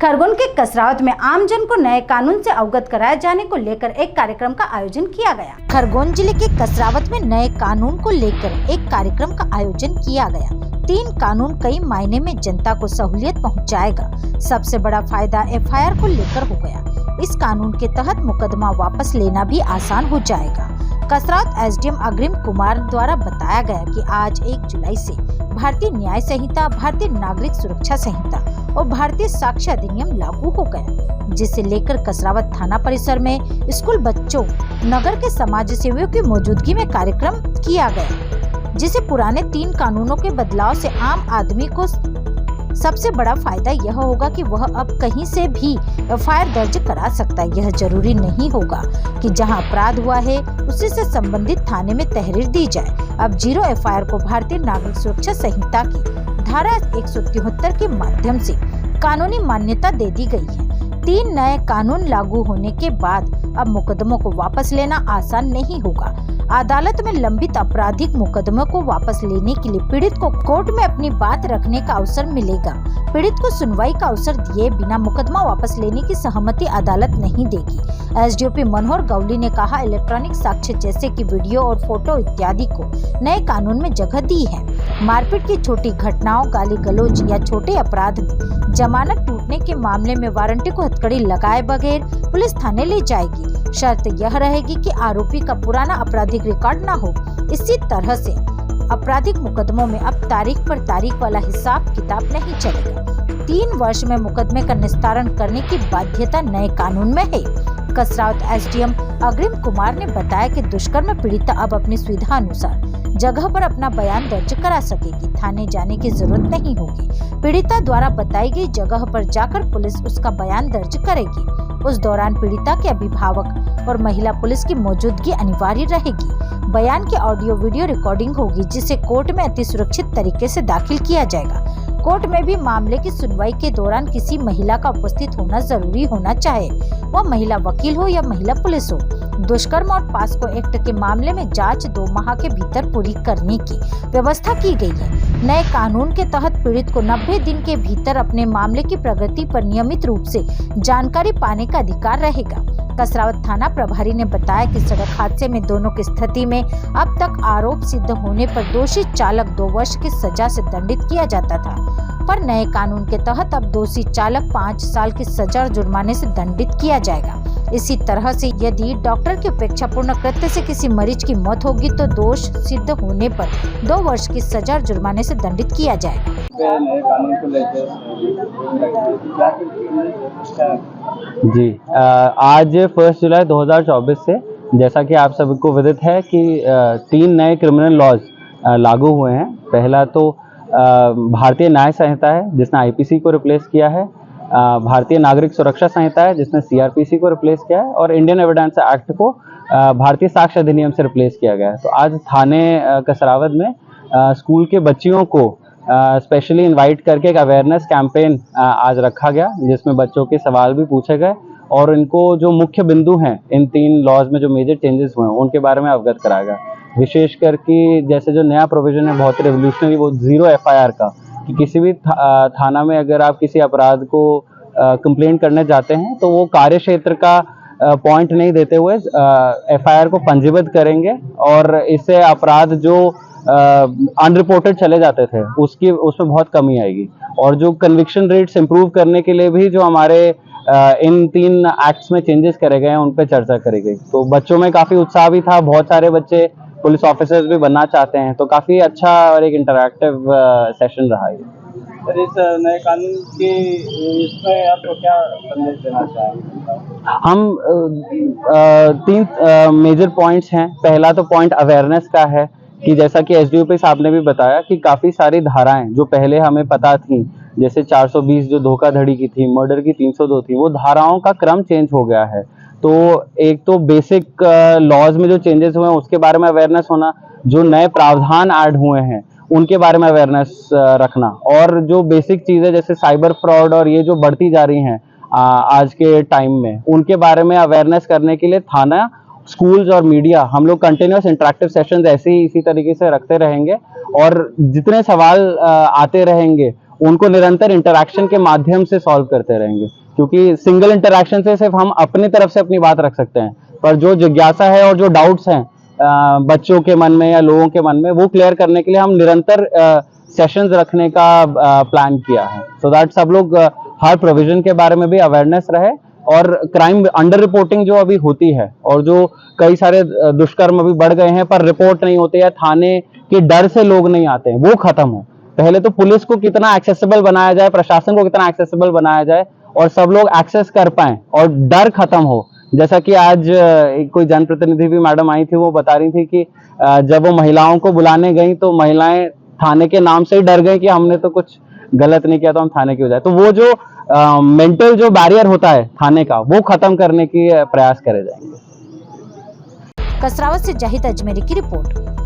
खरगोन के कसरावत में आमजन को नए कानून से अवगत कराए जाने को लेकर एक कार्यक्रम का आयोजन किया गया। खरगोन जिले के कसरावत में नए कानून को लेकर एक कार्यक्रम का आयोजन किया गया। 3 कानून कई मायने में जनता को सहूलियत पहुंचाएगा। सबसे बड़ा फायदा एफआईआर को लेकर हो गया। इस कानून के तहत मुकदमा वापस लेना भी आसान हो जाएगा। कसरावत एसडीएम अग्रिम कुमार द्वारा बताया गया कि आज 1 जुलाई से भारतीय न्याय संहिता, भारतीय नागरिक सुरक्षा संहिता और भारतीय साक्ष्य अधिनियम लागू हो गया, जिसे लेकर कसरावत थाना परिसर में स्कूल बच्चों, नगर के समाज सेवियों की मौजूदगी में कार्यक्रम किया गया, जिसे पुराने 3 कानूनों के बदलाव से आम आदमी को सबसे बड़ा फायदा यह होगा कि वह अब कहीं से भी एफआईआर दर्ज करा सकता है। यह जरूरी नहीं होगा कि जहां अपराध हुआ है उसी से संबंधित थाने में तहरीर दी जाए। अब 0 एफआईआर को भारतीय नागरिक सुरक्षा संहिता की धारा 173 के माध्यम से कानूनी मान्यता दे दी गई है। 3 नए कानून लागू होने के बाद अब मुकदमों को वापस लेना आसान नहीं होगा। अदालत में लंबित आपराधिक मुकदमों को वापस लेने के लिए पीड़ित को कोर्ट में अपनी बात रखने का अवसर मिलेगा। पीड़ित को सुनवाई का अवसर दिए बिना मुकदमा वापस लेने की सहमति अदालत नहीं देगी। एसडीओपी मनोहर गौली ने कहा, इलेक्ट्रॉनिक साक्ष्य जैसे कि वीडियो और फोटो इत्यादि को नए कानून में जगह दी है। मारपीट की छोटी घटनाओं, गाली गलौज या छोटे अपराध में जमानत टूटने के मामले में वारंटी को हथकड़ी लगाए बगैर पुलिस थाने ले जाएगी। शर्त यह रहेगी कि आरोपी का पुराना आपराधिक रिकॉर्ड न हो। इसी तरह से आपराधिक मुकदमों में अब तारीख पर तारीख वाला हिसाब किताब नहीं चलेगा। 3 वर्ष में मुकदमे का निस्तारण करने की बाध्यता नए कानून में है। कसरावत एसडीएम अग्रिम कुमार ने बताया कि दुष्कर्म पीड़िता अब अपनी सुविधा अनुसार जगह पर अपना बयान दर्ज करा सकेगी। थाने जाने की जरूरत नहीं होगी। पीड़िता द्वारा बताई गई जगह पर जाकर पुलिस उसका बयान दर्ज करेगी। उस दौरान पीड़िता के अभिभावक और महिला पुलिस की मौजूदगी अनिवार्य रहेगी। बयान की ऑडियो वीडियो रिकॉर्डिंग होगी, जिसे कोर्ट में अति सुरक्षित तरीके से दाखिल किया जाएगा। कोर्ट में भी मामले की सुनवाई के दौरान किसी महिला का उपस्थित होना जरूरी होना चाहिए, वह महिला वकील हो या महिला पुलिस हो। दुष्कर्म और पास्को एक्ट के मामले में जांच 2 माह के भीतर पूरी करने की व्यवस्था की गई है। नए कानून के तहत पीड़ित को 90 दिन के भीतर अपने मामले की प्रगति पर नियमित रूप से जानकारी पाने का अधिकार रहेगा। कसरावत थाना प्रभारी ने बताया कि सड़क हादसे में दोनों की स्थिति में अब तक आरोप सिद्ध होने पर दोषी चालक 2 वर्ष की सजा से दंडित किया जाता था, पर नए कानून के तहत अब दोषी चालक 5 साल की सजा और जुर्माने से दंडित किया जाएगा। इसी तरह से यदि डॉक्टर की उपेक्षापूर्ण कृत्य से किसी मरीज की मौत होगी तो दोष सिद्ध होने पर 2 वर्ष की सजा और जुर्माने से दंडित किया जाएगा। नए कानून को लेकर जी, आज 1 जुलाई 2024 से जैसा कि आप सबको विदित है कि 3 नए क्रिमिनल लॉज लागू हुए हैं। पहला तो भारतीय न्याय संहिता है, जिसने आईपीसी को रिप्लेस किया है। भारतीय नागरिक सुरक्षा संहिता है, जिसने सीआरपीसी को रिप्लेस किया है, और इंडियन एविडेंस एक्ट को भारतीय साक्ष्य अधिनियम से रिप्लेस किया गया है। तो आज थाने कसरावत में स्कूल के बच्चियों को स्पेशली इनवाइट करके एक अवेयरनेस कैंपेन आज रखा गया, जिसमें बच्चों के सवाल भी पूछे गए और इनको जो मुख्य बिंदु हैं इन 3 लॉज में जो मेजर चेंजेस हुए हैं उनके बारे में अवगत कराया गया। विशेषकर कि जैसे जो नया प्रोविजन है बहुत रेवोल्यूशनरी, वो 0 एफआईआर का, कि किसी भी थाना में अगर आप किसी अपराध को कंप्लेंट करने जाते हैं तो वो कार्य क्षेत्र का पॉइंट नहीं देते हुए एफआईआर को पंजीबद्ध करेंगे, और इससे अपराध जो अनरिपोर्टेड चले जाते थे उसमें बहुत कमी आएगी। और जो कन्विक्शन रेट्स इंप्रूव करने के लिए भी जो हमारे इन 3 एक्ट्स में चेंजेस करे गए हैं उन पे चर्चा करी गई। तो बच्चों में काफी उत्साह भी था, बहुत सारे बच्चे पुलिस ऑफिसर्स भी बनना चाहते हैं, तो काफी अच्छा और एक इंटरैक्टिव सेशन रहा है। सर, इस नए कानून के इसमें आपको क्या संदेश देना चाहेंगे? हम 3 मेजर पॉइंट्स हैं। पहला तो पॉइंट अवेयरनेस का है कि जैसा कि एसडीओपी साहब ने भी बताया कि काफी सारी धाराएं जो पहले हमें पता थी, जैसे 420 जो धोखाधड़ी की थी, मर्डर की 302 थी, वो धाराओं का क्रम चेंज हो गया है। तो एक तो बेसिक लॉज में जो चेंजेस हुए हैं उसके बारे में अवेयरनेस होना, जो नए प्रावधान ऐड हुए हैं उनके बारे में अवेयरनेस रखना, और जो बेसिक चीजें जैसे साइबर फ्रॉड और ये जो बढ़ती जा रही हैं आज के टाइम में, उनके बारे में अवेयरनेस करने के लिए थाना, स्कूल्स और मीडिया, हम लोग कंटिन्यूस इंटरेक्टिव सेशंस ऐसे ही इसी तरीके से रखते रहेंगे, और जितने सवाल आते रहेंगे उनको निरंतर इंटरेक्शन के माध्यम से सॉल्व करते रहेंगे, क्योंकि सिंगल इंटरेक्शन से सिर्फ हम अपनी तरफ से अपनी बात रख सकते हैं, पर जो जिज्ञासा है और जो डाउट्स हैं बच्चों के मन में या लोगों के मन में, वो क्लियर करने के लिए हम निरंतर सेशंस रखने का प्लान किया है, सो दैट सब लोग हर प्रोविजन के बारे में भी अवेयरनेस रहे और क्राइम अंडर रिपोर्टिंग जो अभी होती है और जो कई सारे दुष्कर्म अभी बढ़ गए हैं पर रिपोर्ट नहीं होते या थाने के डर से लोग नहीं आते हैं, वो खत्म हो। पहले तो पुलिस को कितना एक्सेसिबल बनाया जाए, प्रशासन को कितना एक्सेसिबल बनाया जाए और सब लोग एक्सेस कर पाए और डर खत्म हो। जैसा कि आज कोई जनप्रतिनिधि भी मैडम आई थी, वो बता रही थी कि जब वो महिलाओं को बुलाने गई तो महिलाएं थाने के नाम से ही डर गई कि हमने तो कुछ गलत नहीं किया तो हम थाने क्यों जाए। तो वो जो मेंटल जो बैरियर होता है थाने का, वो खत्म करने की प्रयास करे जाएंगे। कसरावत से जाहिद अजमेरी की रिपोर्ट।